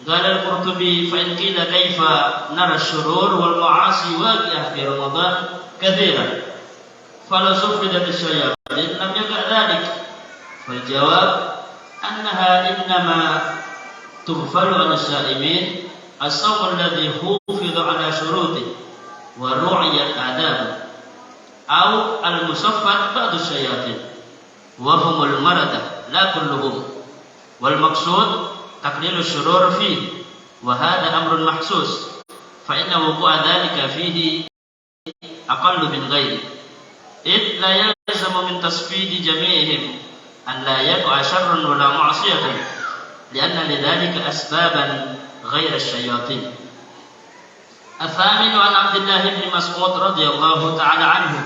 قال القرطبي فإن قيل كيف نرى الشرور والمعاصي واقعة في رمضان كثيرا فلو صفدت الشياطين لم يقع ذلك. فالجواب أنها إنما تغفل عن الصائمين الصوم الذي حُفِظ على شروطه ورُعيت آدابه، أو المصفد بعض الشياطين وهم المردة لا كلهم، والمقصود تقليل الشرور فيه، وهذا أمر محسوس فإن وقوع ذلك فيه أقل من غيره، إذ لا يلزم من تصفيد جميعهم أن لا يقع شر ولا معصية، لأن لذلك أسبابا غير الشياطين. الثامن عن عبد الله بن مسعود رضي الله تعالى عنه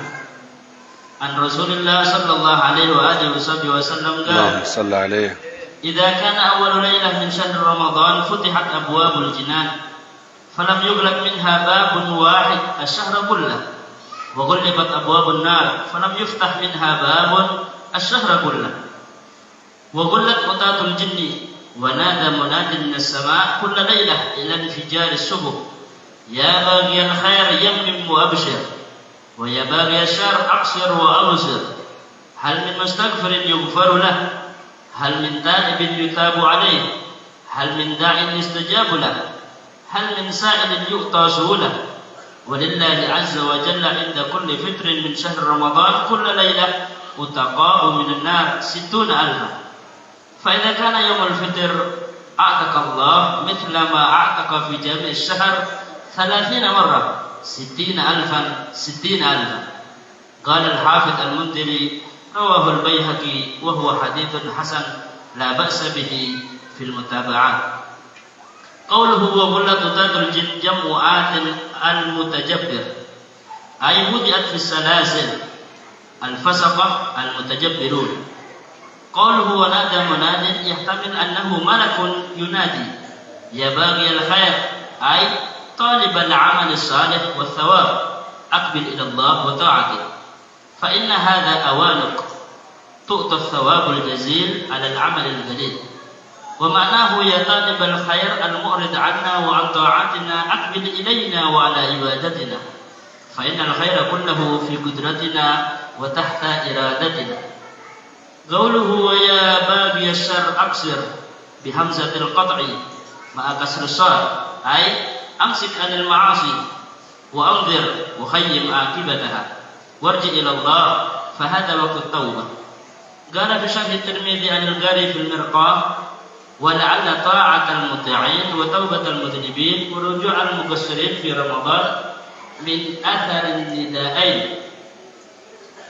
عن رسول الله صلى الله عليه وآله وسلم قال: صلى عليه: إذا كان أول ليلة من شهر رمضان فتحت أبواب الجنان فلم يغلق منها باب واحد الشهر كله، وغلقت أبواب النار فلم يفتح منها باب الشهر كله، وغلت قطات الجن، ونادى مناد من السماء كل ليلة إلى انفجار الصبح: يا باغي الخير يمم وأبشر، ويا باغي الشر أقصر وأبصر، هل من مستغفر يغفر له، هل من تائب يتاب عليه، هل من داع يستجاب له، هل من سائل يؤتى سؤله. ولله عز وجل عند كل فطر من شهر رمضان كل ليلة أتقاء من النار 60,000، فإذا كان يوم الفطر أعتق الله مثل ما أعتق في جميع الشهر 30 مرة 60,000. قال الحافظ المنذري: رواه البيهقي وهو حديث حسن لا بأس به في المتابعات. قوله وغلت قطات الجن جمع آت المتجبر، أي وضعت في السلاسل الفسقة المتجبرون. قوله ونادى مناد يحتمل أنه ملك ينادي: يا باغي الخير، أي طالب العمل الصالح والثواب، أقبل إلى الله وطاعته، فإن هذا أوانك تؤتى الثواب الجزيل على العمل الجليل. ومعناه يا طالب الخير المعرض عنا وعن طاعتنا أقبل إلينا وعلى عبادتنا، فإن الخير كله في قدرتنا وتحت إرادتنا. قوله ويا باغي الشر أقصر بهمزة القطع مع كسر الصاد، أي أمسك عن المعاصي وأنظر وخيم عاقبتها وارجع إلى الله، فهذا وقت التوبة. قال في شرح الترمذي عن القاري في المرقاة: ولعل طاعة المطيعين وتوبة المذنبين ورجوع المقصرين في رمضان من أثر النداءين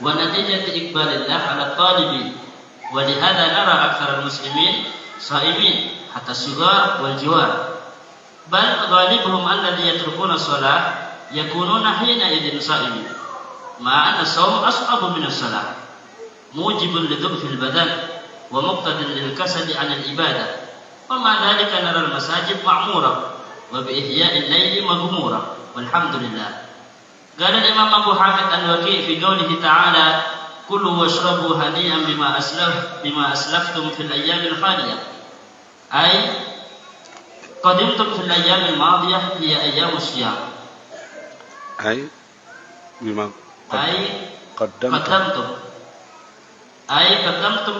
ونتيجة إقبال الله على الطالبين، ولهذا نرى أكثر المسلمين صائمين حتى الصغار والجوار، بل غالبهم الذي يتركون الصلاة يكونون حينئذ صائمين، مع أن الصوم أصعب من الصلاة، موجب لضعف البدن ومقتض للكسل عن العبادة، ومع ذلك نرى المساجد معمورة وبإحياء الليل مغمورة، والحمد لله. قال الإمام أبو حامد الوكيع في قوله تعالى: كلوا واشربوا هنيئا بما أسلفتم في الأيام الخالية، أي قدمتم في الأيام الماضية هي أيام الصيام، أي بما قدمتم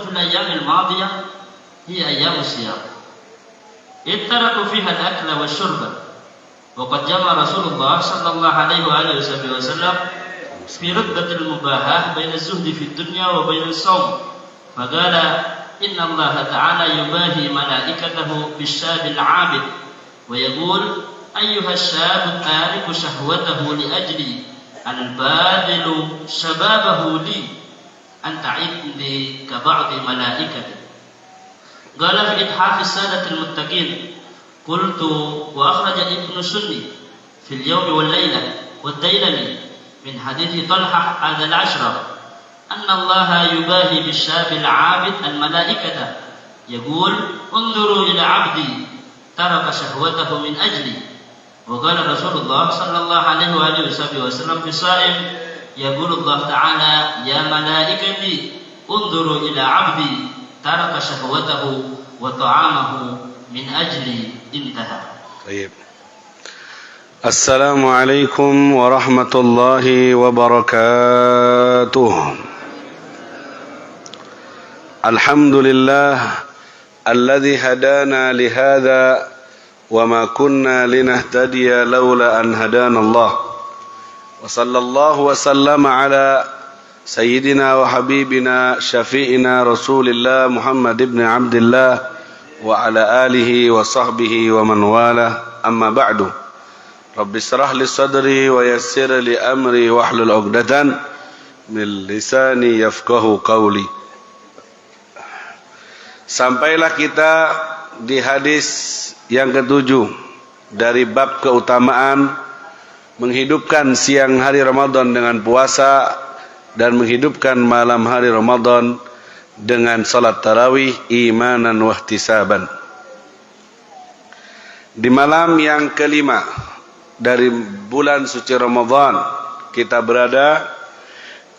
في الأيام الماضية هي أيام الصيام، إذ تركوا فيها الأكل والشرب. وقد جمع رسول الله صلى الله عليه وآله وسلم في رتبة المباهاة بين الزهد في الدنيا وبين الصوم، فقال: إن الله تعالى يباهي ملائكته بالشاب العابد ويقول: أيها الشاب التارك شهوته لأجلي الباذل شبابه لي أنت عندي كبعض ملائكتي. قال في إتحاف السادة المتقين: قلت وأخرج ابن السني في اليوم والليلة والديلمي من حديث طلحة هذا العشرة أن الله يباهي بالشاب العابد الملائكة يقول: انظروا إلى عبدي ترك شهوته من أجلي. وقال رسول الله صلى الله عليه وآله وسلم في الصائم يقول الله تعالى: يا ملائكتي انظروا إلى عبدي ترك شهوته وطعامه من أجلي انتهى. طيب. السلام عليكم ورحمة الله وبركاته. الحمد لله الذي هدانا لهذا وما كنا لنهتدي لولا أن هدانا الله وصلى الله وسلم على سيدنا وحبيبنا شفيعنا رسول الله محمد بن عبد الله وعلى آله وصحبه ومن والاه أما بعد رب اشرح لي صدري ويسر لي أمري واحلل عقدة من لساني يفقهوا قولي. Sampailah kita di hadis yang ketujuh dari bab keutamaan menghidupkan siang hari Ramadan dengan puasa dan menghidupkan malam hari Ramadan dengan salat tarawih imanan wa ihtisaban. Di malam yang kelima dari bulan suci Ramadan kita berada,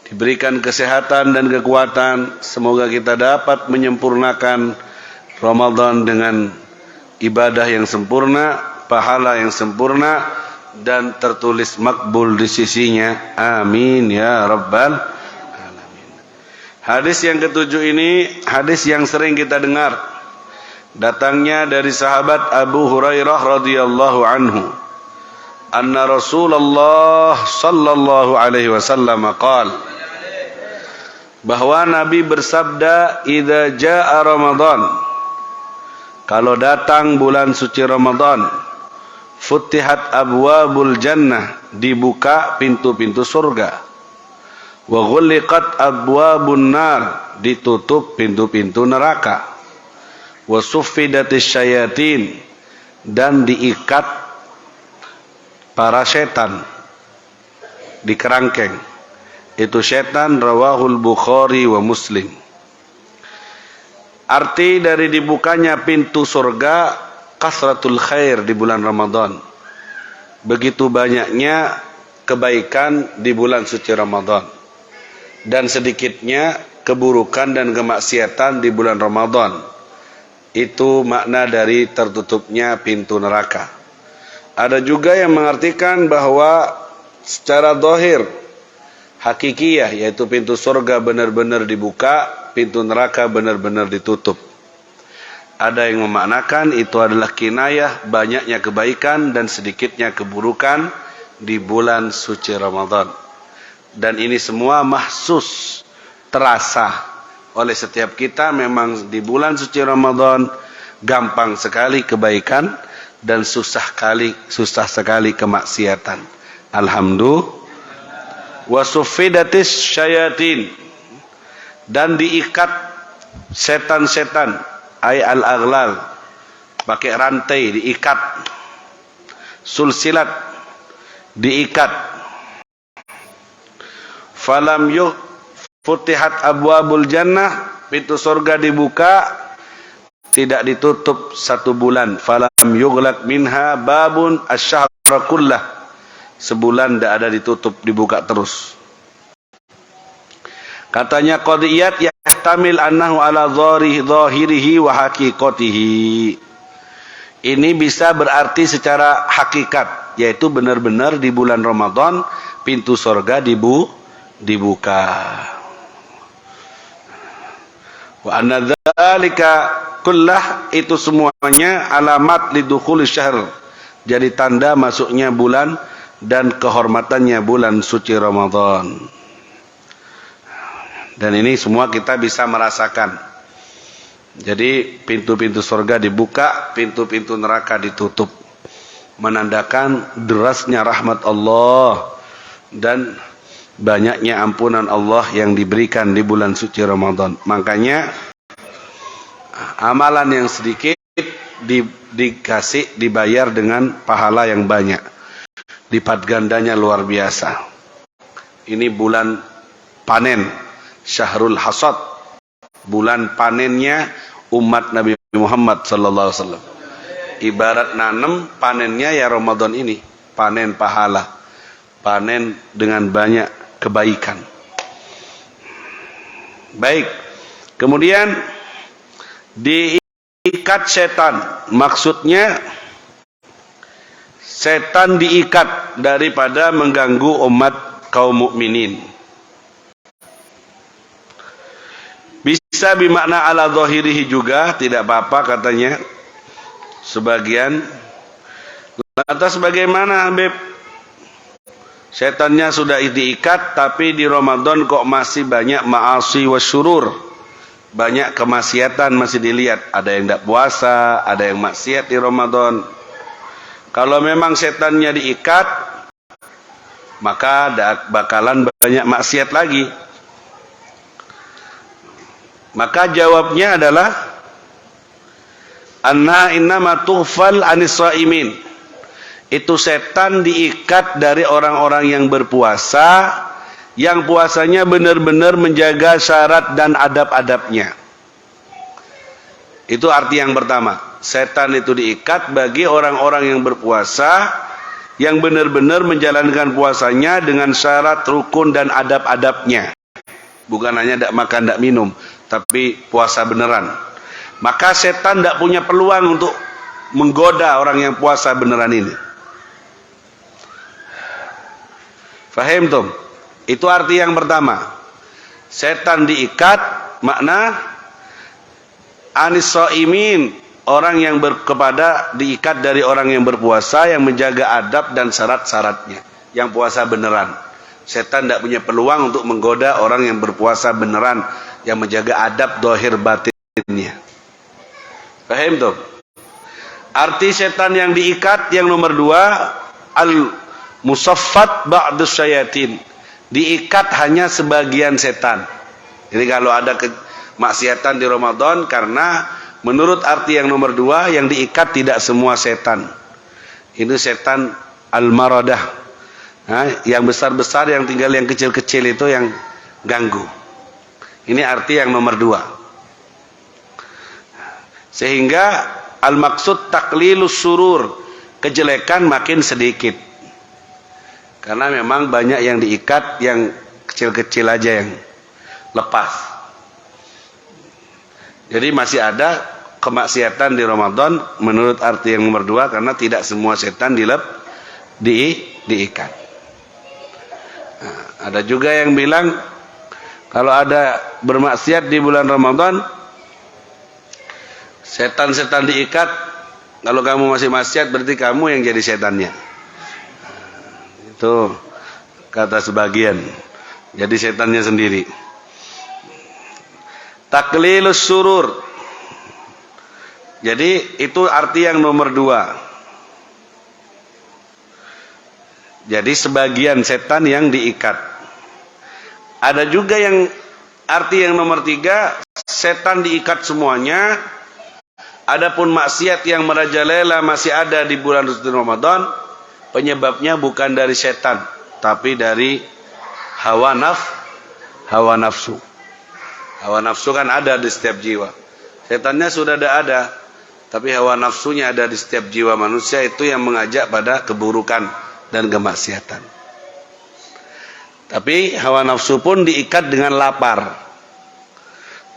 diberikan kesehatan dan kekuatan. Semoga kita dapat menyempurnakan Ramadan dengan ibadah yang sempurna, pahala yang sempurna, dan tertulis makbul di sisinya. Amin ya rabbal alamin. Hadis yang ketujuh ini hadis yang sering kita dengar. Datangnya dari sahabat Abu Hurairah radhiyallahu anhu. Anna Rasulullah sallallahu alaihi wasallam qala, bahwa Nabi bersabda, idza jaa Ramadan, kalau datang bulan suci Ramadan, futihat abwabul jannah, dibuka pintu-pintu surga, wa ghulliqat abwabun nar, ditutup pintu-pintu neraka, wa suffidatis syayatin, dan diikat para setan di kerangkeng. Itu setan. Rawahul Bukhari wa Muslim. Arti dari dibukanya pintu surga, kasratul khair di bulan Ramadan. Begitu banyaknya kebaikan di bulan suci Ramadan, dan sedikitnya keburukan dan kemaksiatan di bulan Ramadan. Itu makna dari tertutupnya pintu neraka. Ada juga yang mengartikan bahwa secara zahir, hakikiyah, yaitu pintu surga benar-benar dibuka, pintu neraka benar-benar ditutup. Ada yang memaknakan itu adalah kinayah banyaknya kebaikan dan sedikitnya keburukan di bulan suci Ramadan. Dan ini semua mahsus, terasa oleh setiap kita. Memang di bulan suci Ramadan gampang sekali kebaikan dan susah sekali kemaksiatan. Alhamdulillah. Wasuffidatis syayatin, dan diikat setan-setan, ay al-aghlal, pakai rantai diikat, sulsilat, diikat. Falam futihat abwabul jannah, pintu surga dibuka, tidak ditutup satu bulan. Falam yughlaq minha babun asy-syahra kullah, sebulan tidak ada ditutup, dibuka terus. Katanya qadiyat yahtamil annahu ala zahirihi wa haqiqatihi. Ini bisa berarti secara hakikat, yaitu benar-benar di bulan Ramadan pintu surga dibuka. Wa anna dzalika kullah, itu semuanya alamat lidukhul syahr, jadi tanda masuknya bulan dan kehormatannya bulan suci Ramadan. Dan ini semua kita bisa merasakan. Jadi pintu-pintu surga dibuka, pintu-pintu neraka ditutup, menandakan derasnya rahmat Allah dan banyaknya ampunan Allah yang diberikan di bulan suci Ramadan. Makanya amalan yang sedikit dikasih, dibayar dengan pahala yang banyak. Lipat gandanya luar biasa. Ini bulan panen, syahrul hasad, bulan panennya umat Nabi Muhammad sallallahu alaihi wasallam. Ibarat nanam, panennya ya Ramadan ini, panen pahala, panen dengan banyak kebaikan. Baik, kemudian diikat diikat setan. Maksudnya setan diikat daripada mengganggu umat kaum mukminin. Bisa bermakna ala zahirihi juga, tidak apa-apa katanya sebagian. Lantas bagaimana Habib? Setannya sudah diikat, tapi di Ramadan kok masih banyak ma'asi wa syurur, banyak kemaksiatan masih dilihat. Ada yang tidak puasa, ada yang maksiat di Ramadan. Kalau memang setannya diikat, maka bakalan banyak maksiat lagi. Maka jawabnya adalah anna innama tughfal anis shaimin. Itu setan diikat dari orang-orang yang berpuasa, yang puasanya benar-benar menjaga syarat dan adab-adabnya. Itu arti yang pertama. Setan itu diikat bagi orang-orang yang berpuasa, yang benar-benar menjalankan puasanya dengan syarat, rukun dan adab-adabnya. Bukan hanya tidak makan, tidak minum, tapi puasa beneran. Maka setan tidak punya peluang untuk menggoda orang yang puasa beneran ini. Fahim tuh? Itu arti yang pertama. Setan diikat, makna anis shaimin, orang yang diikat dari orang yang berpuasa, yang menjaga adab dan syarat-syaratnya, yang puasa beneran. Setan tidak punya peluang untuk menggoda orang yang berpuasa beneran, yang menjaga adab dohir batinnya. Paham tuh? Arti setan yang diikat yang nomor dua, al-musaffat ba'dus syayatin, diikat hanya sebagian setan. Jadi kalau ada kemaksiatan di Ramadan, karena menurut arti yang nomor dua, yang diikat tidak semua setan. Ini setan al-maradah. Nah, yang besar-besar, yang tinggal yang kecil-kecil itu yang ganggu. Ini arti yang nomor dua. Sehingga al-maksud taklilus surur, kejelekan makin sedikit. Karena memang banyak yang diikat, yang kecil-kecil aja yang lepas. Jadi masih ada kemaksiatan di Ramadan menurut arti yang nomor dua, karena tidak semua setan diikat. Nah, ada juga yang bilang kalau ada bermaksiat di bulan Ramadan, setan-setan diikat. Kalau kamu masih maksiat, berarti kamu yang jadi setannya. Itu kata sebagian. Jadi setannya sendiri. Taklilus surur. Jadi itu arti yang nomor dua. Jadi sebagian setan yang diikat. Ada juga yang arti yang nomor tiga, setan diikat semuanya. Adapun maksiat yang merajalela masih ada di bulan Ramadan, penyebabnya bukan dari setan, tapi dari hawa nafsu. Hawa nafsu kan ada di setiap jiwa. Setannya sudah ada, tapi hawa nafsunya ada di setiap jiwa manusia, itu yang mengajak pada keburukan dan kemaksiatan. Tapi hawa nafsu pun diikat dengan lapar.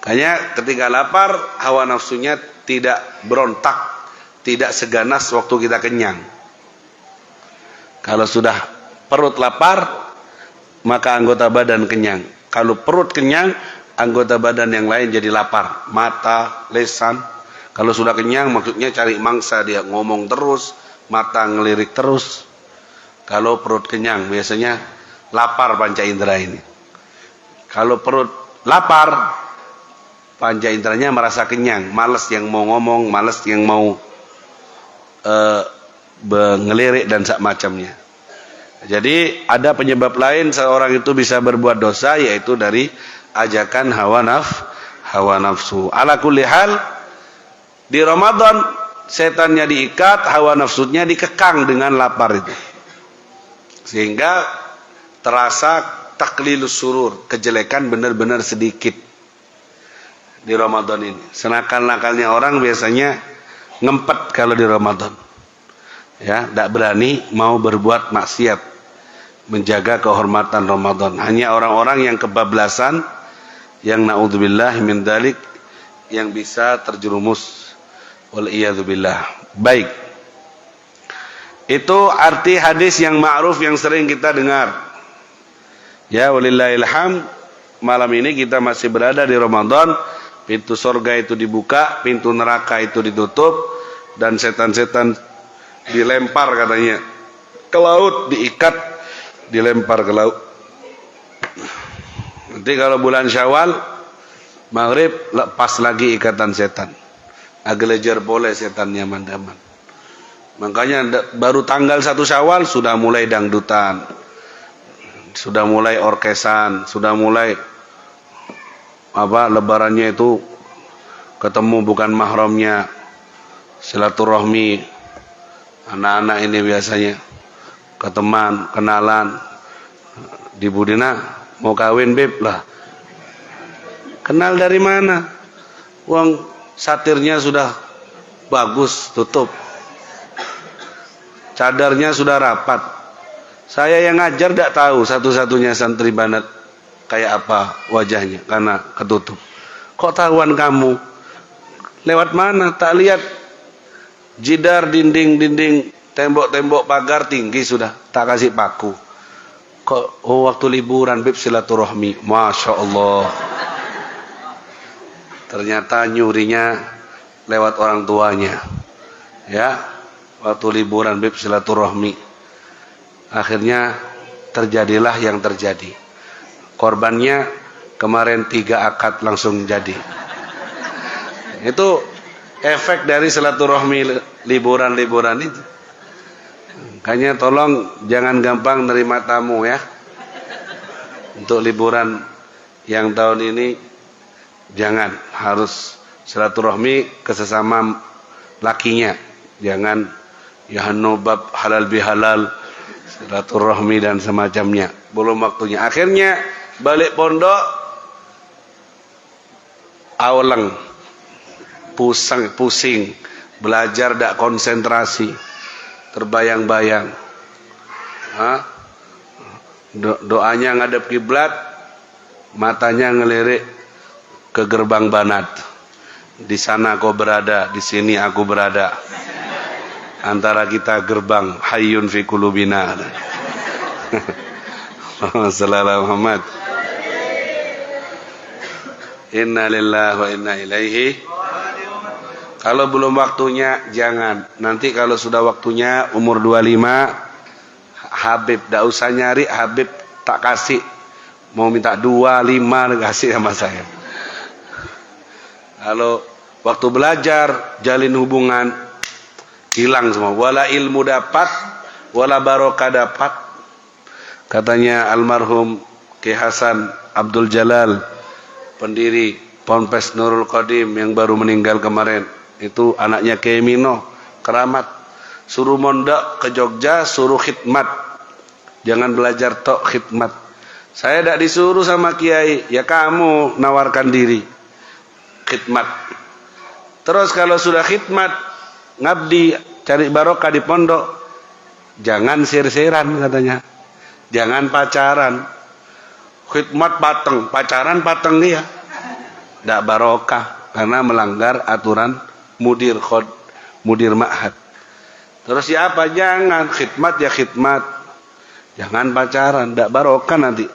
Makanya ketika lapar, hawa nafsunya tidak berontak, tidak seganas waktu kita kenyang. Kalau sudah perut lapar, maka anggota badan kenyang. Kalau perut kenyang, anggota badan yang lain jadi lapar. Mata, lisan. Kalau sudah kenyang, maksudnya cari mangsa, dia ngomong terus, mata ngelirik terus. Kalau perut kenyang, biasanya lapar panca indera ini. Kalau perut lapar, panca inderanya merasa kenyang, malas yang mau ngomong, malas yang mau ngelirik dan sak macamnya. Jadi ada penyebab lain seorang itu bisa berbuat dosa, yaitu dari ajakan hawa nafsu. Ala kulli hal, di Ramadan setannya diikat, hawa nafsunya dikekang dengan lapar itu. Sehingga terasa taklilus surur, kejelekan benar-benar sedikit di Ramadan ini. Senakal-nakalnya orang biasanya ngempet kalau di Ramadan. Ya, tidak berani mau berbuat maksiat, menjaga kehormatan Ramadan. Hanya orang-orang yang kebablasan, yang naudzubillah min dzalik, yang bisa terjerumus Wal iyadzubillah. Baik. Itu arti hadis yang ma'ruf yang sering kita dengar. Ya, walillahil hamd. Malam ini kita masih berada di Ramadan. Pintu surga itu dibuka, pintu neraka itu ditutup, dan setan-setan dilempar katanya ke laut, diikat, dilempar ke laut. Nanti kalau bulan Syawal maghrib lepas lagi ikatan setan. Agelejar boleh setannya mandaman. Makanya baru tanggal 1 Syawal sudah mulai dangdutan, sudah mulai orkesan, sudah mulai lebarannya itu ketemu bukan mahramnya, silaturahmi. Anak-anak ini biasanya ke teman, kenalan, di Budina mau kawin beb lah. Kenal dari mana? Uang satirnya sudah bagus, tutup. Cadarnya sudah rapat. Saya yang ngajar tidak tahu satu-satunya santri banat kayak apa wajahnya karena ketutup. Kok tahuan kamu? Lewat mana? Tak lihat jidar, dinding, tembok-tembok pagar tinggi sudah tak kasih paku. Kok waktu liburan beb silaturahmi. Masya Allah. Ternyata nyurinya lewat orang tuanya. Ya, waktu liburan beb silaturahmi. Akhirnya terjadilah yang terjadi. Korbannya kemarin 3 akad langsung jadi. Itu efek dari silaturahmi liburan-liburan itu. Makanya tolong jangan gampang nerima tamu ya. Untuk liburan yang tahun ini jangan, harus silaturahmi ke sesama lakinya. Jangan ya nobab halal bihalal, silaturahmi dan semacamnya. Belum waktunya. Akhirnya balik pondok awaleng, pusing, belajar tak konsentrasi, terbayang-bayang. Doanya ngadep kiblat, matanya ngelirik ke gerbang banat. Di sana kau berada, di sini aku berada. Antara kita gerbang, hayyun fi qulubina. Sallallahu Muhammad. Inna lillahi wa inna ilaihi. Kalau belum waktunya jangan. Nanti kalau sudah waktunya umur 25, Habib dak usah nyari, Habib tak kasih. Mau minta 25 kasih sama saya. Kalau waktu belajar jalin hubungan hilang semua. Wala ilmu dapat, wala barokah dapat. Katanya almarhum Ki Hasan Abdul Jalal, pendiri Ponpes Nurul Qadim yang baru meninggal kemarin. Itu anaknya Kiai Mino, keramat. Suruh mondok ke Jogja, suruh khidmat. Jangan belajar tok, khidmat. Saya tidak disuruh sama Kiai, ya kamu nawarkan diri. Khidmat. Terus kalau sudah khidmat, ngabdi, cari barokah di pondok, jangan sir-siran katanya. Jangan pacaran. Khidmat pateng, pacaran pateng dia. Tidak barokah karena melanggar aturan mudir ma'had. Terus ya apa? Jangan khidmat ya khidmat. Jangan pacaran, tidak barokah nanti.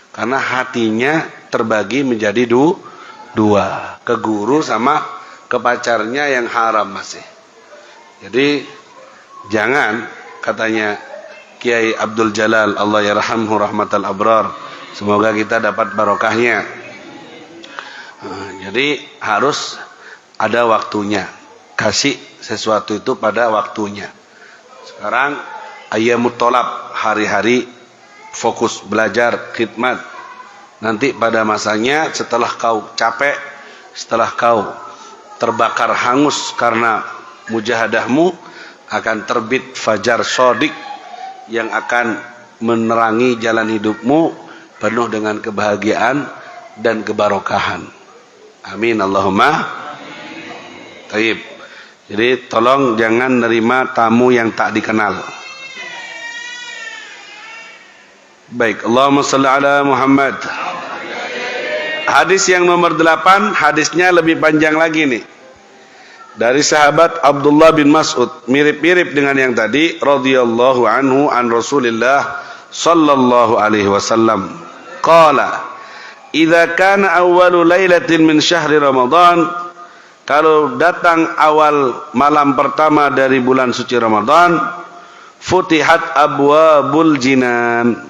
Karena hatinya terbagi menjadi dua, ke guru sama ke pacarnya yang haram masih. Jadi jangan, katanya Kiai Abdul Jalal, Allah yarhamhu rahmatal abrar. Semoga kita dapat barokahnya. Jadi harus ada waktunya. Kasih sesuatu itu pada waktunya. Sekarang ayyamut tolab, hari-hari fokus belajar khidmat. Nanti pada masanya setelah kau capek, setelah kau terbakar hangus karena mujahadahmu, akan terbit fajar shodiq yang akan menerangi jalan hidupmu penuh dengan kebahagiaan dan kebarokahan. Amin Allahumma. Taib. Jadi tolong jangan nerima tamu yang tak dikenal. Baik, Allahumma salli ala Muhammad. Hadis yang nomor 8, hadisnya lebih panjang lagi nih. dari sahabat Abdullah bin Mas'ud, mirip-mirip dengan yang tadi, radhiyallahu anhu an Rasulillah sallallahu alaihi wasallam. Qala, "Idza kana awwalu lailatin min syahri Ramadan," kalau datang awal malam pertama dari bulan suci Ramadan, "futihat abwabul jinan,"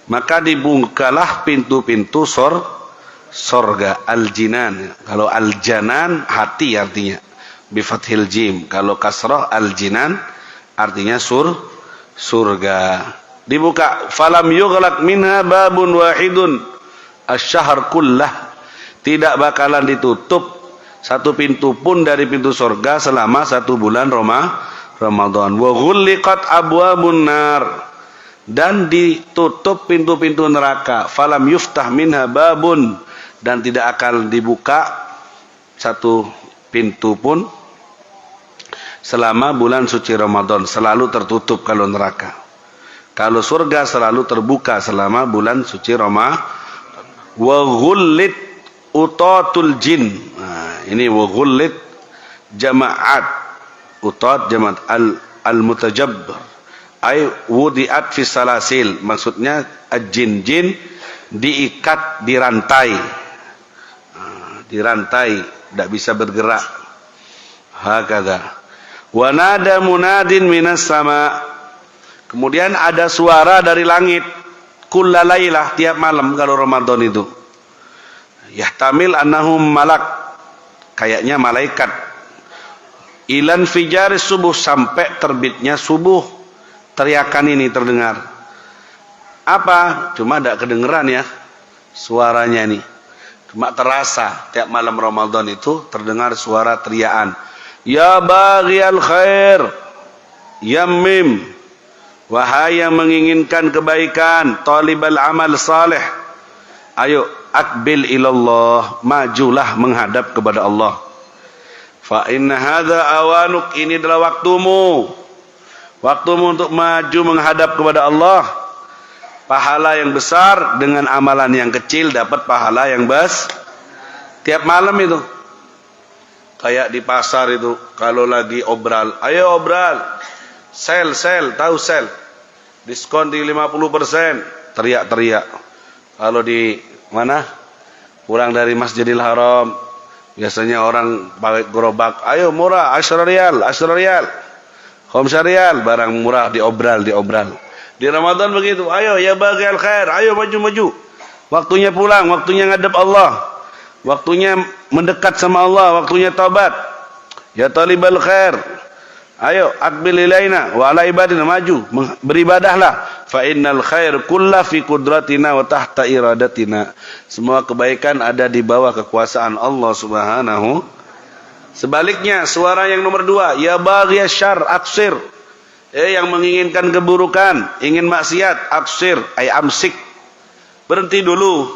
maka dibukalah pintu-pintu sorga. Al-jinan, kalau al-janan hati artinya, bi fathil jim. Kalau kasrah al-jinan artinya surga. Dibuka, falam yughlaq minha babun wahidun asy-syahr kullah, tidak bakalan ditutup satu pintu pun dari pintu surga selama satu bulan Ramadan. Wa ghulliqat abwabun nar, dan ditutup pintu-pintu neraka. Falam yuftah minha babun, dan tidak akan dibuka satu pintu pun selama bulan suci Ramadan. Selalu tertutup kalau neraka. Kalau surga selalu terbuka selama bulan suci Ramadan. Wa ghullit utatul jin. Nah, ini wa ghullit jama'at. Utat jama'at al-mutajabbar. Ay wudi'at fi salasil. Maksudnya jin-jin diikat, dirantai. Dirantai, tidak bisa bergerak. Hakadha. Wa nada munadin minas sama. Kemudian ada suara dari langit, kullalailah, tiap malam kalau Ramadan itu. Yahtamil annahum malak, kayaknya malaikat. Ilan fijaris subuh, sampai terbitnya subuh, teriakan ini terdengar. Apa? Cuma tidak kedengeran ya suaranya ini. Cuma terasa tiap malam Ramadan itu terdengar suara teriakan. Ya baghiyal khair, yammim, wahai yang menginginkan kebaikan, talibal amal salih, ayo akbil ilallah, majulah menghadap kepada Allah. Fa inna hadza awanuk, ini adalah waktumu untuk maju menghadap kepada Allah. Pahala yang besar dengan amalan yang kecil dapat pahala yang besar. Tiap malam itu, kayak di pasar itu, kalau lagi obral, ayo obral, sel, tahu sel, diskon di 50%, teriak-teriak. Kalau di mana, pulang dari Masjidil Haram, biasanya orang pakai gerobak, ayo murah, 10 riyal, 5 riyal, barang murah diobral. Di Ramadan begitu, ayo ya baghiyal khair, ayo maju. Waktunya pulang, waktunya ngadep Allah, waktunya mendekat sama Allah, waktunya taubat. Ya talibal khair, ayo akbil ilaina wa ala ibadina, maju beribadahlah. Fa innal khair kullu fi qudratina wa tahta iradatina. Semua kebaikan ada di bawah kekuasaan Allah Subhanahu. Sebaliknya suara yang nomor 2, ya baghiyas syarr aksir, yang menginginkan keburukan, ingin maksiat, aksir, ay amsik, berhenti dulu,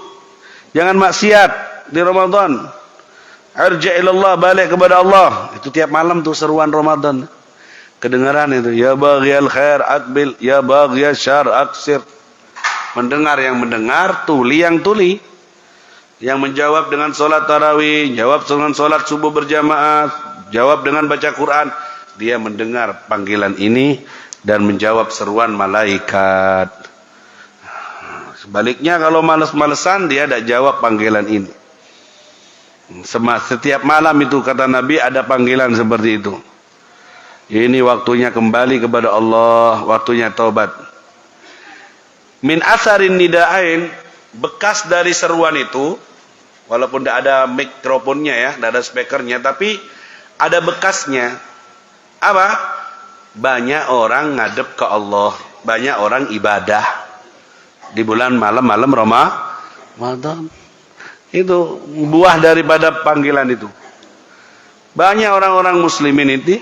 jangan maksiat di Ramadan. Arja' ilallah, balik kepada Allah. Itu tiap malam tuh seruan Ramadan. Kedengaran itu, ya baghiyal khair akbil, ya baghiyas syarr aksir. Mendengar yang mendengar, tuli yang tuli. Yang menjawab dengan sholat tarawih, jawab dengan sholat subuh berjamaah, jawab dengan baca Quran. Dia mendengar panggilan ini dan menjawab seruan malaikat. Sebaliknya kalau malas-malesan, dia tidak jawab panggilan ini. Setiap malam itu kata Nabi ada panggilan seperti itu. Ini waktunya kembali kepada Allah, waktunya taubat. Min asarin nida'ain, bekas dari seruan itu, walaupun tidak ada mikrofonnya ya, tidak ada speakernya, tapi ada bekasnya. Apa? Banyak orang ngadep ke Allah, banyak orang ibadah di bulan malam-malam Ramadan. Itu buah daripada panggilan itu. Banyak orang-orang muslimin itu,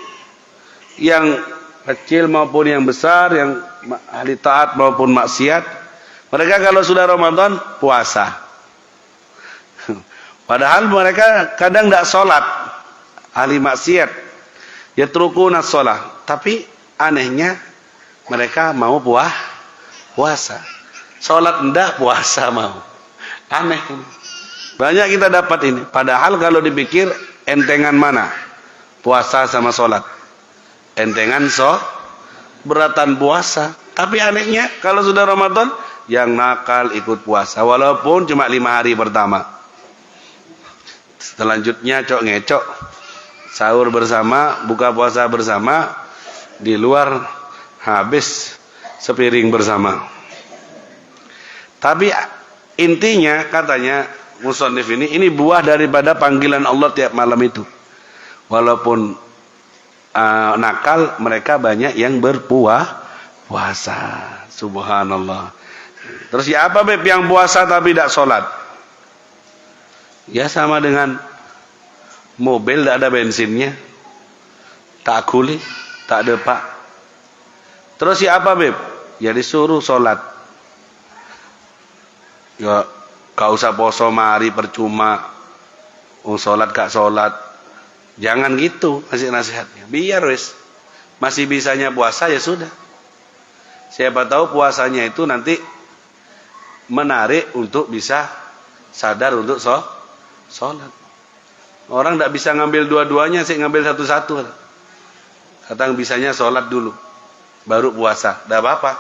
yang kecil maupun yang besar, yang ahli taat maupun maksiat, mereka kalau sudah Ramadan puasa. Padahal mereka kadang tidak sholat, ahli maksiat. Yatrukuna sholat, tapi anehnya mereka mau puasa. Sholat enggak, puasa mau. Aneh. Banyak kita dapat ini. Padahal kalau dipikir entengan mana? puasa sama sholat. Entengan beratan puasa. Tapi anehnya kalau sudah Ramadan, yang nakal ikut puasa walaupun cuma 5 hari pertama. Selanjutnya cok ngecok, sahur bersama, buka puasa bersama, di luar habis sepiring bersama. Tapi intinya katanya musannif ini buah daripada panggilan Allah tiap malam itu. Walaupun nakal, mereka banyak yang berpuasa. Subhanallah. Terus ya apa Beb yang puasa tapi tidak sholat? Ya sama dengan mobil tidak ada bensinnya, tak kuli, tak ada pak. Terus ya apa Beb? Ya disuruh sholat. Ya gak usah poso mari percuma, sholat gak sholat. Jangan gitu kasih nasihatnya. Biar wis masih bisanya puasa ya sudah. Siapa tahu puasanya itu nanti menarik untuk bisa sadar untuk sholat. Orang tidak bisa ngambil dua-duanya, sih ngambil satu-satu. Kadang bisanya sholat dulu, baru puasa. Tidak apa-apa.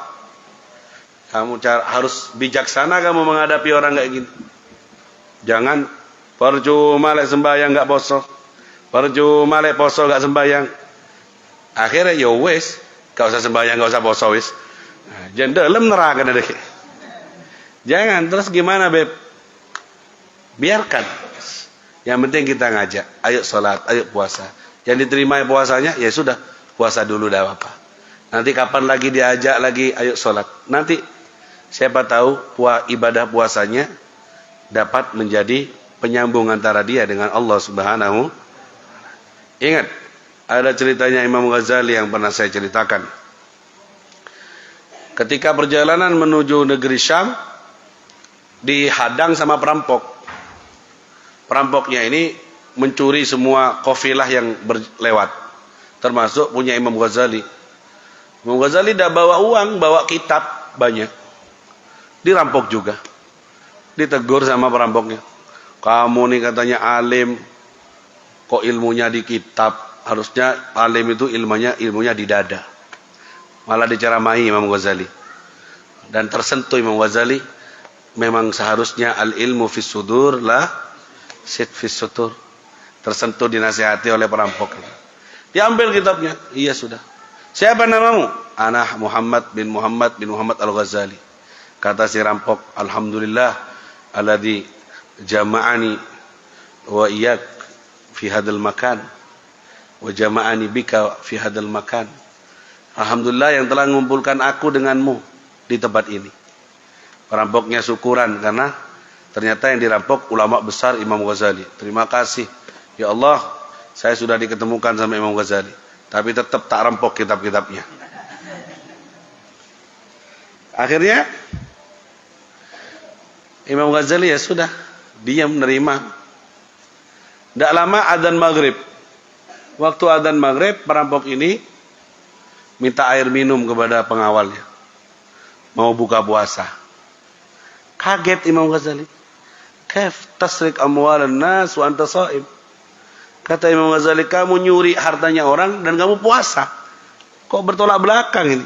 Kamu harus bijaksana kamu menghadapi orang kayak gini. Jangan percuma lek sembahyang nggak poso, percuma lek poso nggak sembahyang. Akhirnya ya wes, gak usah sembahyang, gak usah poso wes. Jendelem neraka deh. Jangan. Terus gimana Beb? Biarkan. Yang penting kita ngajak, ayo sholat, ayo puasa. Yang diterima puasanya ya sudah, puasa dulu dah apa. Nanti kapan lagi diajak lagi, ayo sholat. Nanti siapa tahu ibadah puasanya dapat menjadi penyambung antara dia dengan Allah Subhanahu. Ingat, ada ceritanya Imam Ghazali yang pernah saya ceritakan. Ketika perjalanan menuju negeri Syam, dihadang sama perampok. Perampoknya ini mencuri semua kafilah yang berlewat, termasuk punya Imam Ghazali. Imam Ghazali tidak bawa uang, bawa kitab banyak. Dirampok juga. Ditegur sama perampoknya. Kamu nih katanya alim, kok ilmunya di kitab? Harusnya alim itu ilmunya di dada. Malah diceramahi Imam Ghazali. Dan tersentuh Imam Ghazali, memang seharusnya al-ilmu fis sudur lah sit fis sutur. Tersentuh dinasihati oleh perampok. Diambil kitabnya. Iya sudah. Siapa namamu? Ana Muhammad bin Muhammad Al-Ghazali. Kata si rampok, alhamdulillah alladzi jama'ani wa iyyak fi hadzal makan wa jama'ani bika fi hadzal makan. Alhamdulillah yang telah mengumpulkan aku denganmu di tempat ini. Perampoknya syukuran karena ternyata yang dirampok ulama besar Imam Ghazali. Terima kasih ya Allah, saya sudah diketemukan sama Imam Ghazali, tapi tetap tak rampok kitab-kitabnya. Akhirnya Imam Ghazali ya sudah diam menerima. Tidak lama adzan maghrib. Waktu adzan maghrib, perampok ini minta air minum kepada pengawalnya. Mau buka puasa. Kaget Imam Ghazali. Kaif tasrik amwalan nas wa anta shaim. Kata Imam Ghazali, kamu nyuri hartanya orang dan kamu puasa. Kok bertolak belakang ini?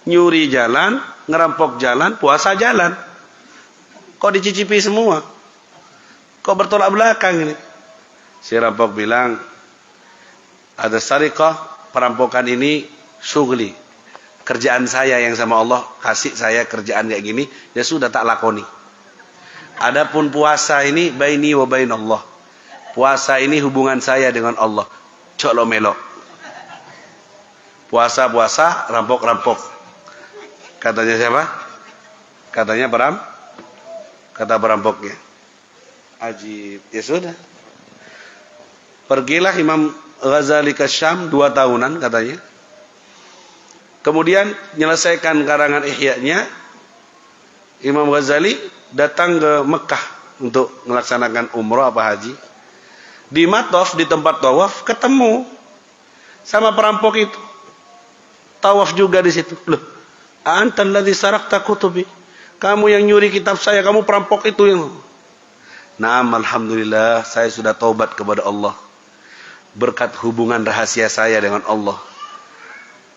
Nyuri jalan, ngerampok jalan, puasa jalan. Kok dicicipi semua? Kok bertolak belakang ini? Si rampok bilang, ada sariqah, perampokan ini syughli, kerjaan saya yang sama Allah kasih saya kerjaan kayak gini, ya sudah tak lakoni. Adapun puasa ini baini wa bain Allah. Puasa ini hubungan saya dengan Allah. Cok melok. Puasa-puasa, rampok-rampok. Katanya siapa? Katanya kata perampoknya. Ajib. Ya sudah. Pergilah Imam Ghazali ke Syam 2 tahunan katanya. Kemudian menyelesaikan karangan Ihya-nya, Imam Ghazali datang ke Mekah untuk melaksanakan umrah apa haji. Di Mataf, di tempat tawaf, ketemu sama perampok itu. Tawaf juga di situ. Loh, antal ladzi sarakta kutubi. Kamu yang nyuri kitab saya, kamu perampok itu yang. Naam, alhamdulillah, saya sudah taubat kepada Allah. berkat hubungan rahasia saya dengan Allah.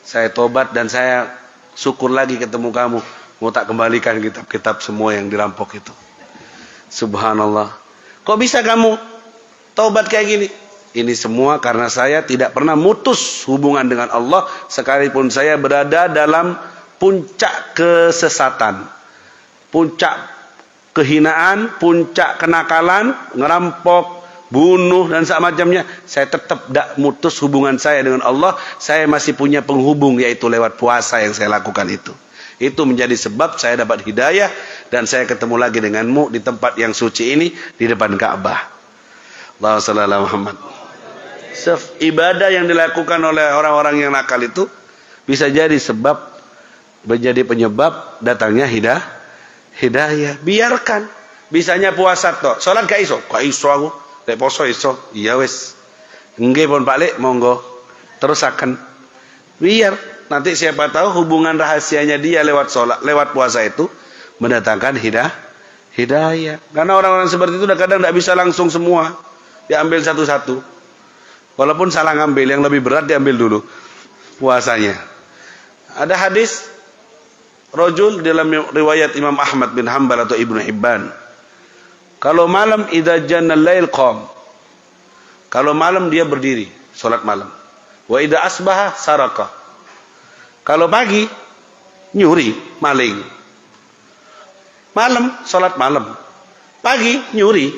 Saya tobat dan saya syukur lagi ketemu kamu. Mau tak kembalikan kitab-kitab semua yang dirampok itu. Subhanallah. Kok bisa kamu tobat kayak gini? Ini semua karena saya tidak pernah mutus hubungan dengan Allah, sekalipun saya berada dalam puncak kesesatan, puncak kehinaan, puncak kenakalan, ngerampok, bunuh dan semacamnya. Saya tetap tidak mutus hubungan saya dengan Allah. Saya masih punya penghubung, yaitu lewat puasa yang saya lakukan itu. Itu menjadi sebab saya dapat hidayah dan saya ketemu lagi denganmu di tempat yang suci ini, di depan Ka'bah. Allahumma shalli ala Muhammad. Ibadah yang dilakukan oleh orang-orang yang nakal itu bisa jadi sebab, menjadi penyebab datangnya hidayah. Biarkan. Bisanya puasa toh. Salat gak iso? Gak iso aku. Lek poso iso. Iya wes. Nggih pun Pak Lek, monggo. Terus akan biar nanti siapa tahu hubungan rahasianya dia lewat sholat, lewat puasa itu mendatangkan hidayah. Karena orang-orang seperti itu kadang tidak bisa langsung semua diambil satu-satu. Walaupun salah ngambil, yang lebih berat diambil dulu puasanya. Ada hadis rajul dalam riwayat Imam Ahmad bin Hanbal atau Ibnu Hibban. Kalau malam idza jannal lail qam. Kalau malam dia berdiri salat malam. Wa idza asbaha saraka. Kalau pagi nyuri, maling. Malam salat malam. Pagi nyuri,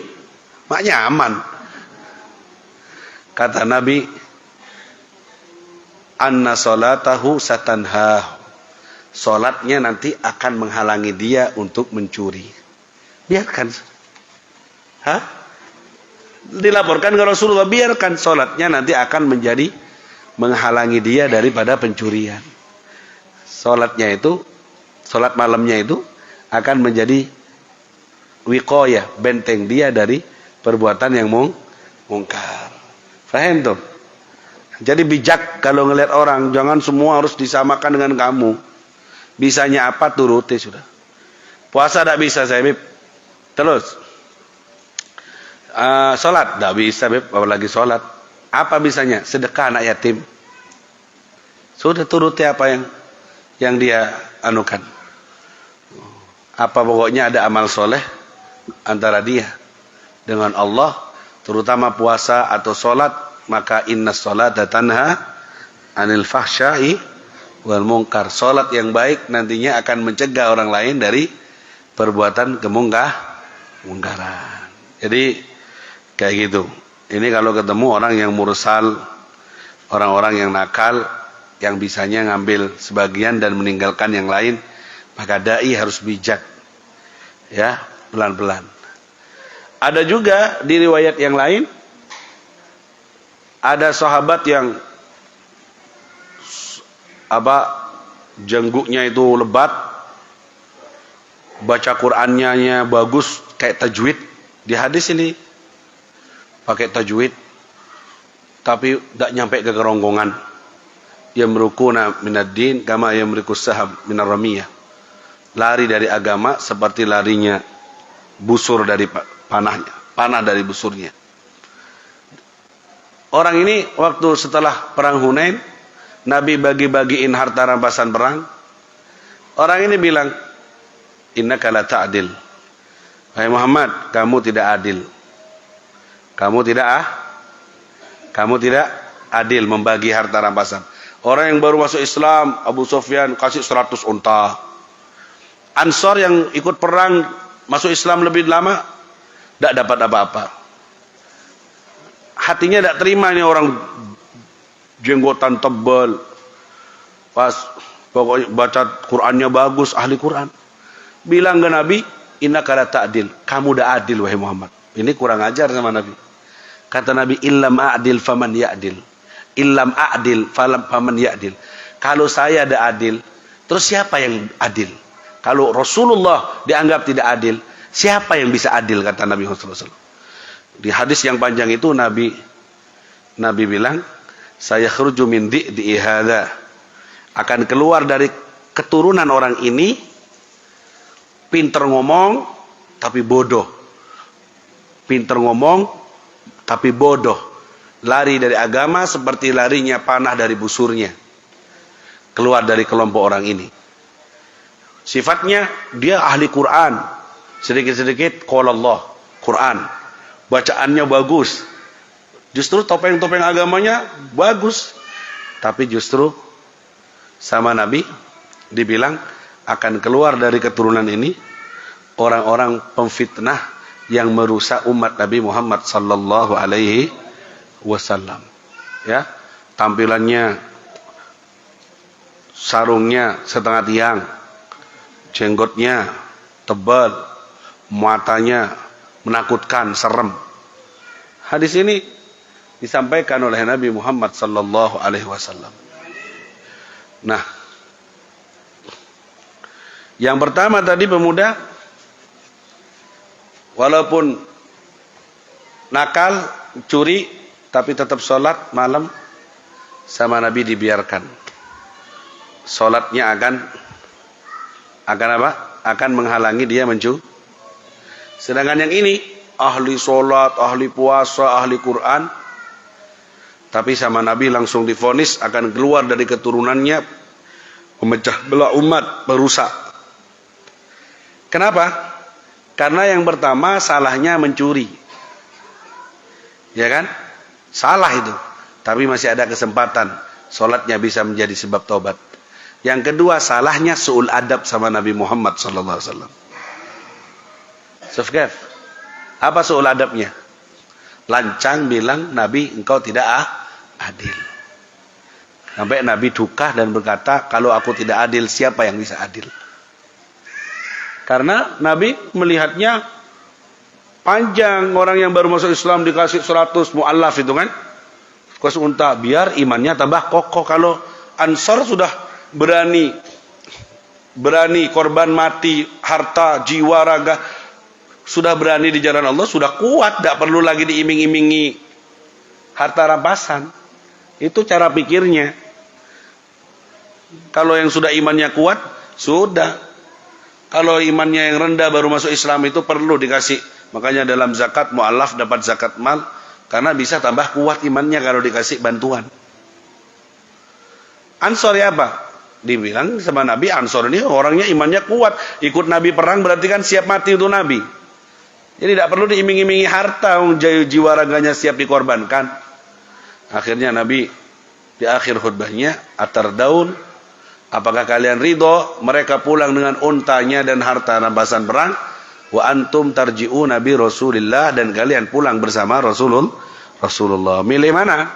maknya aman. Kata Nabi, anna salatahu satanha. Salatnya nanti akan menghalangi dia untuk mencuri. Biarkan. Hah? Dilaporkan ke Rasulullah, biarkan, salatnya nanti akan menjadi menghalangi dia daripada pencurian. Salatnya itu, salat malamnya itu akan menjadi wiqayah, benteng dia dari perbuatan yang mungkar. Faham tuh? Jadi bijak kalau ngelihat orang, jangan semua harus disamakan dengan kamu. Bisanya apa turuti sudah. Puasa tidak bisa saya, Beb. Terus salat tidak bisa, Beb, apalagi salat. Apa bisanya? Sedekah anak yatim. Sudah turuti apa yang dia anukan. Apa pokoknya ada amal soleh antara dia dengan Allah, terutama puasa atau solat, maka inna sholata tanha anil fahsya'i wal munkar. Solat yang baik nantinya akan mencegah orang lain dari perbuatan kemungkaran. Jadi kayak gitu. Ini kalau ketemu orang yang mursal, orang-orang yang nakal, yang bisanya ngambil sebagian dan meninggalkan yang lain, maka dai harus bijak, ya, pelan-pelan. Ada juga di riwayat yang lain, ada sahabat yang jengguknya itu lebat, baca Qur'annya bagus kayak tajwid. Di hadis ini pakai tajwid, tapi tidak nyampe ke kerongkongan. Yamrukuna minad din kama yamrikus saham minar ramiyah. Lari dari agama seperti larinya busur dari panah dari busurnya. Orang ini waktu setelah perang Hunain, Nabi bagi-bagiin harta rampasan perang. Orang ini bilang, innaka la ta'dil. Wahai Muhammad, kamu tidak adil. Kamu tidak adil membagi harta rampasan. Orang yang baru masuk Islam, Abu Sufyan kasih 100 unta. Ansor yang ikut perang masuk Islam lebih lama, tidak dapat apa-apa. Hatinya tidak terima ini orang jenggotan tebal, pas pokoknya baca Qur'annya bagus, ahli Qur'an. Bilang ke Nabi, innaka la ta'dil, kamu dah adil wahai Muhammad. Ini kurang ajar sama Nabi. Kata Nabi, illam a'dil faman ya'dil. Illam a'dil faman ya'dil. Kalau saya ada adil, terus siapa yang adil? Kalau Rasulullah dianggap tidak adil, siapa yang bisa adil, kata Nabi SAW. Di hadis yang panjang itu Nabi bilang, saya khruju min di'i hadza, akan keluar dari keturunan orang ini pinter ngomong tapi bodoh. Pinter ngomong tapi bodoh. lari dari agama seperti larinya panah dari busurnya. Keluar dari kelompok orang ini. Sifatnya dia ahli Quran. Sedikit-sedikit qala Allah, Quran. Bacaannya bagus. Justru topeng-topeng agamanya bagus. Tapi justru sama Nabi dibilang akan keluar dari keturunan ini orang-orang pemfitnah yang merusak umat Nabi Muhammad sallallahu alaihi wasallam. Ya, tampilannya sarungnya setengah tiang, jenggotnya tebal, matanya menakutkan, serem. Hadis ini disampaikan oleh Nabi Muhammad sallallahu alaihi wasallam. Nah, yang pertama tadi pemuda walaupun nakal, curi, tapi tetap sholat malam sama Nabi dibiarkan. Sholatnya akan apa? Akan menghalangi dia mencuri. Sedangkan yang ini ahli sholat, ahli puasa, ahli Quran, tapi sama Nabi langsung divonis akan keluar dari keturunannya, memecah belah umat, merusak. Kenapa? Karena yang pertama salahnya mencuri. Ya kan? Salah itu. Tapi masih ada kesempatan. Sholatnya bisa menjadi sebab taubat. Yang kedua salahnya su'ul adab sama Nabi Muhammad sallallahu alaihi wasallam. Sufgaf. Apa su'ul adabnya? Lancang bilang Nabi engkau tidak adil. Sampai Nabi duka dan berkata, kalau aku tidak adil siapa yang bisa adil? Karena Nabi melihatnya panjang, orang yang baru masuk Islam dikasih 100 mu'allaf itu kan. Kasih unta biar imannya tambah kokoh. Kalau Ansar sudah berani korban mati, harta, jiwa, raga, sudah berani di jalan Allah, sudah kuat, tidak perlu lagi diiming-imingi harta rampasan. Itu cara pikirnya. Kalau yang sudah imannya kuat, sudah. Kalau imannya yang rendah baru masuk Islam itu perlu dikasih. Makanya dalam zakat mu'allaf dapat zakat mal, karena bisa tambah kuat imannya kalau dikasih bantuan. Ansor ya apa? Dibilang sama Nabi, Ansor ini orangnya imannya kuat, ikut Nabi perang berarti kan siap mati untuk Nabi. Jadi tidak perlu diiming-imingi harta, jiwa raganya siap dikorbankan. Akhirnya Nabi di akhir khutbahnya, atardaun, apakah kalian ridho mereka pulang dengan untanya dan harta rampasan perang? Wa antum tarji'u Nabi Rasulillah, dan kalian pulang bersama Rasulullah. Milih mana?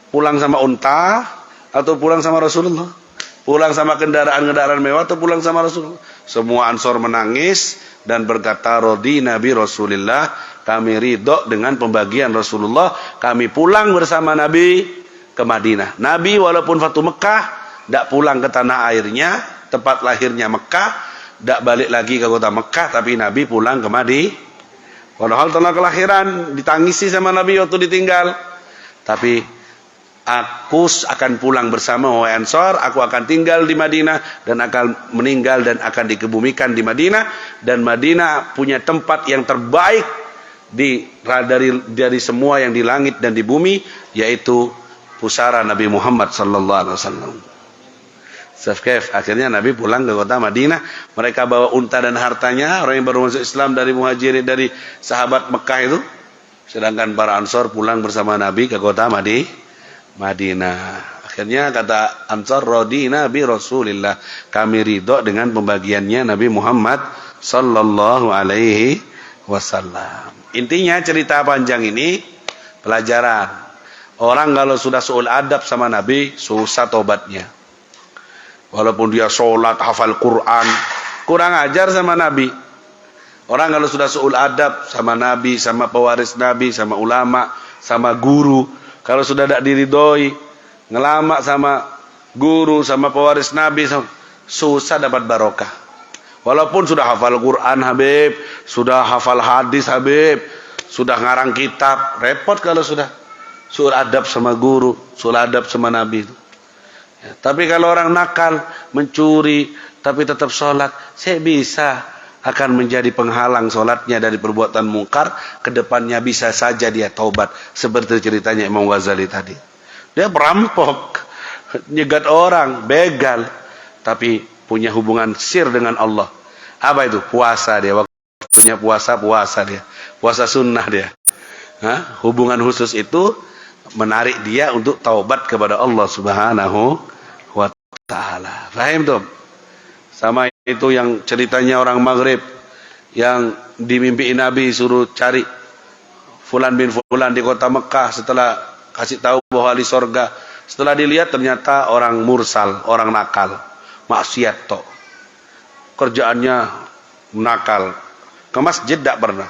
Pulang sama unta atau pulang sama Rasulullah? Pulang sama kendaraan-kendaraan mewah atau pulang sama Rasulullah? Semua Ansor menangis dan berkata, Rodi Nabi Rasulillah, kami ridho dengan pembagian Rasulullah, kami pulang bersama Nabi ke Madinah. Nabi walaupun Fatu Mekah tidak pulang ke tanah airnya, tempat lahirnya Mekah, tidak balik lagi ke kota Mekah, tapi Nabi pulang ke Madinah. Padahal tanah kelahiran ditangisi sama Nabi waktu ditinggal. Tapi aku akan pulang bersama wahai Ansor, aku akan tinggal di Madinah dan akan meninggal dan akan dikebumikan di Madinah, dan Madinah punya tempat yang terbaik dari semua yang di langit dan di bumi, yaitu pusara Nabi Muhammad sallallahu alaihi wasallam. Akhirnya Nabi pulang ke kota Madinah. Mereka bawa unta dan hartanya, orang yang baru masuk Islam dari muhajirin, dari sahabat Mekah itu. Sedangkan para Ansor pulang bersama Nabi ke kota Madinah. Akhirnya kata Ansor, Rodi Nabi Rasulillah, kami ridho dengan pembagiannya Nabi Muhammad sallallahu alaihi wasallam. Intinya cerita panjang ini pelajaran. Orang kalau sudah su'ul adab sama Nabi, susah tobatnya. Walaupun dia sholat, hafal Quran, kurang ajar sama Nabi. Orang kalau sudah su'ul adab sama Nabi, sama pewaris Nabi, sama ulama, sama guru, kalau sudah tidak diridhoi, ngelama sama guru, sama pewaris Nabi, susah dapat barokah. Walaupun sudah hafal Quran Habib, sudah hafal hadis Habib, sudah ngarang kitab, repot kalau sudah su'ul adab sama guru, su'ul adab sama Nabi itu. Ya, tapi kalau orang nakal, mencuri, tapi tetap sholat, saya bisa akan menjadi penghalang sholatnya dari perbuatan mungkar. Kedepannya bisa saja dia taubat, seperti ceritanya Imam Ghazali tadi. Dia perampok, nyegat orang, begal, tapi punya hubungan sir dengan Allah. Apa itu? Puasa dia. Waktunya puasa dia. Puasa sunnah dia. Hubungan khusus itu menarik dia untuk taubat kepada Allah Subhanahu wa ta'ala. Fahim tuh? Sama itu yang ceritanya orang Maghrib yang dimimpiin Nabi suruh cari Fulan bin Fulan di kota Mekah, setelah kasih tahu bahwa ahli sorga, setelah dilihat ternyata orang mursal, orang nakal, maksiat tok, kerjaannya nakal, ke masjid tidak pernah.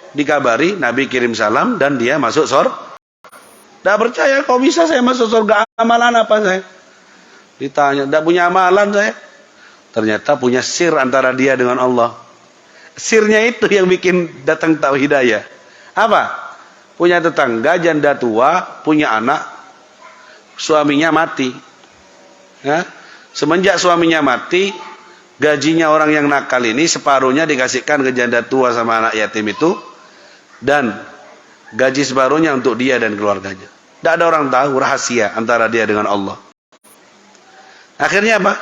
Dikabari Nabi kirim salam dan dia masuk surga. Tidak percaya, kok bisa saya masuk surga? Amalan apa saya? Ditanya, tidak punya amalan saya. Ternyata punya sir antara dia dengan Allah. Sirnya itu yang bikin datang tahu hidayah. Apa? Punya tetangga janda tua, punya anak, suaminya mati. Semenjak suaminya mati, gajinya orang yang nakal ini separuhnya dikasihkan ke janda tua sama anak yatim itu, dan gaji separuhnya untuk dia dan keluarganya. Tidak ada orang tahu, rahasia antara dia dengan Allah. Akhirnya apa?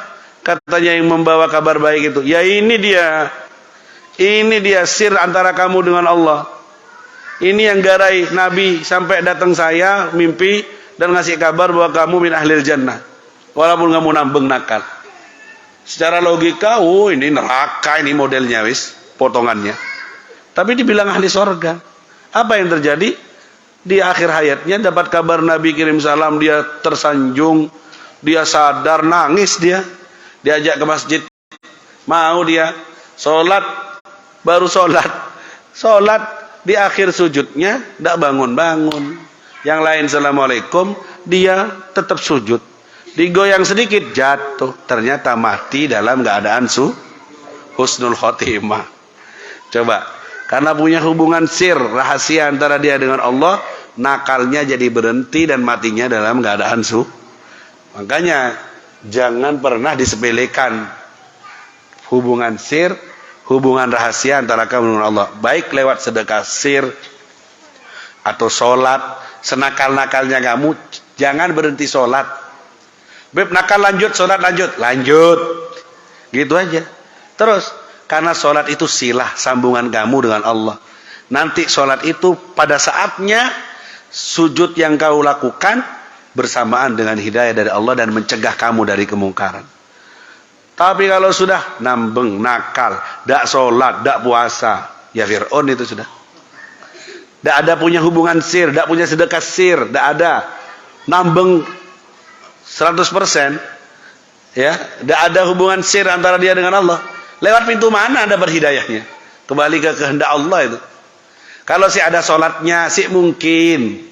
Katanya yang membawa kabar baik itu, ya ini dia sir antara kamu dengan Allah. Ini yang garai Nabi sampai datang saya mimpi dan ngasih kabar bahwa kamu min ahlil jannah, walaupun kamu nambeng nakal. Secara logika, ini neraka, ini modelnya wis, potongannya. Tapi dibilang ahli sorga. Apa yang terjadi? Di akhir hayatnya dapat kabar Nabi kirim salam, dia tersanjung, dia sadar, nangis dia. Diajak ke masjid, mau dia sholat, baru sholat di akhir sujudnya tidak bangun-bangun. Yang lain assalamualaikum, dia tetap sujud. Digoyang sedikit jatuh, ternyata mati dalam keadaan husnul khotimah. Coba, karena punya hubungan sir, rahasia antara dia dengan Allah, nakalnya jadi berhenti dan matinya dalam keadaan Makanya jangan pernah disepelekan hubungan sir, hubungan rahasia antara kamu dengan Allah. Baik lewat sedekah sir atau sholat. Senakal-nakalnya kamu, jangan berhenti sholat. Beb nakal lanjut, sholat lanjut. Gitu aja. Terus, karena sholat itu silah sambungan kamu dengan Allah. Nanti sholat itu pada saatnya sujud yang kau lakukan bersamaan dengan hidayah dari Allah dan mencegah kamu dari kemungkaran. Tapi kalau sudah nambeng, nakal, dak sholat, dak puasa, ya Fir'aun itu sudah. Dak ada punya hubungan sir, dak punya sedekah sir, dak ada. Nambeng 100%, ya, dak ada hubungan sir antara dia dengan Allah. Lewat pintu mana dapat hidayahnya? Kembali ke kehendak Allah itu. Kalau sih ada sholatnya, sih mungkin.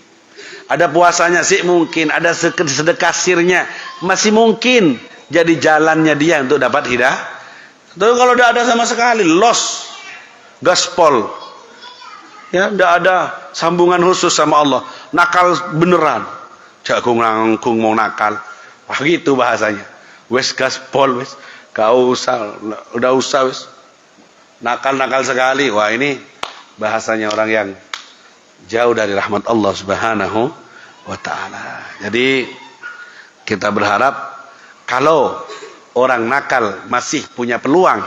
Ada puasanya sih mungkin, ada sedekah sirnya masih mungkin jadi jalannya dia untuk dapat hidayah. Tapi kalau tidak ada sama sekali, lost, gaspol, ya, tidak ada sambungan khusus sama Allah, nakal beneran, jagung nangkung mau nakal, gitu bahasanya, wes gaspol, wes, udah usah wes, nakal sekali, wah ini bahasanya orang yang jauh dari rahmat Allah Subhanahu wa ta'ala. Jadi kita berharap kalau orang nakal masih punya peluang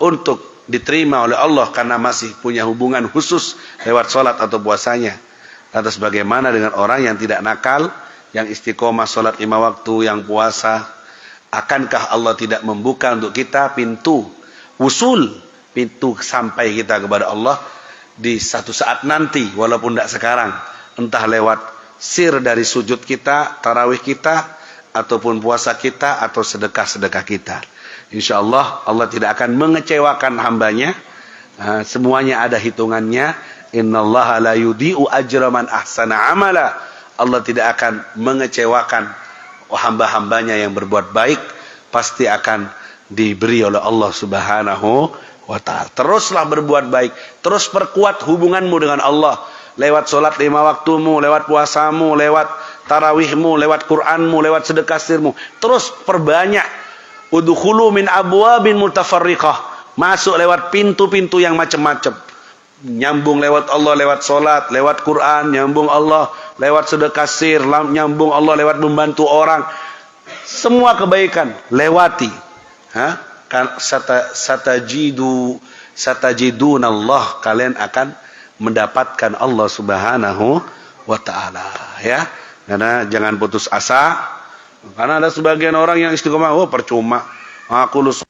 untuk diterima oleh Allah karena masih punya hubungan khusus lewat sholat atau puasanya. Lantas bagaimana dengan orang yang tidak nakal, yang istiqomah sholat 5 waktu, yang puasa? Akankah Allah tidak membuka untuk kita pintu wusul, pintu sampai kita kepada Allah di satu saat nanti, walaupun tidak sekarang, entah lewat sir dari sujud kita, tarawih kita, ataupun puasa kita, atau sedekah-sedekah kita. InsyaAllah Allah tidak akan mengecewakan hambanya. Semuanya ada hitungannya. Innallaha la yudhi'u ajra man ahsana amala. Allah tidak akan mengecewakan hamba-hambanya yang berbuat baik, pasti akan diberi oleh Allah Subhanahu wa ta'ala. Teruslah berbuat baik, terus perkuat hubunganmu dengan Allah lewat sholat 5 waktumu, lewat puasamu, lewat tarawihmu, lewat Qur'anmu, lewat sedekah sirmu. Terus perbanyak. Udkhulu min abwabin mutafarriqah, Masuk lewat pintu-pintu yang macam-macam. Nyambung lewat Allah, lewat solat, lewat Quran, nyambung Allah, lewat sedekah sir, nyambung Allah lewat membantu orang. Semua kebaikan lewati. Satajidun Allah, kalian akan mendapatkan Allah Subhanahu wa taala, ya. Karena jangan putus asa. Karena ada sebagian orang yang istiqomah, oh percuma. Aku lulus.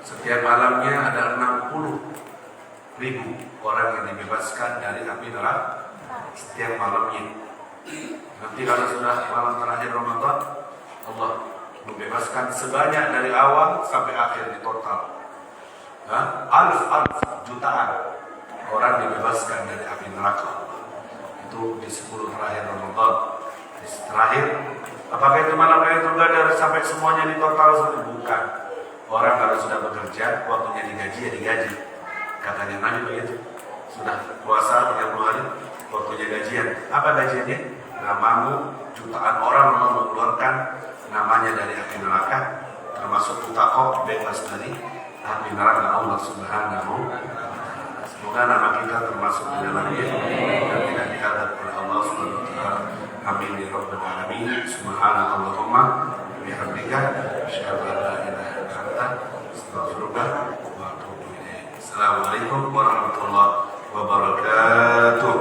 Setiap malamnya ada 60.000 orang yang dibebaskan dari api neraka setiap malamnya. Nanti kalau sudah malam terakhir Ramadan, Allah membebaskan sebanyak dari awal sampai akhir di total. Alf jutaan orang dibebaskan dari api neraka. Itu di 10 terakhir Ramadan. Di terakhir, apakah itu malam terakhir surga dari sampai semuanya di total? Bukan. Orang kalau sudah bekerja, waktunya digaji ya digaji. Katanya Nabi begitu. Sudah puasa 30 hari, waktunya gajian. Apa gajiannya? Namamu, jutaan orang mau mengeluarkan namanya dari api neraka, termasuk utaqo, bebas dari api neraka Allah Subhanahu wa ta'ala. Semoga nama kita termasuk di dalamnya dan tidak dihadap oleh Allah Subhanahu wa ta'ala. Amin ya rabbal alamin. Subhanallahumma wa bihamdika asyhadu an la ilaha illa anta astaghfiruka wa atubu ilaik. Assalamualaikum warahmatullahi wabarakatuh.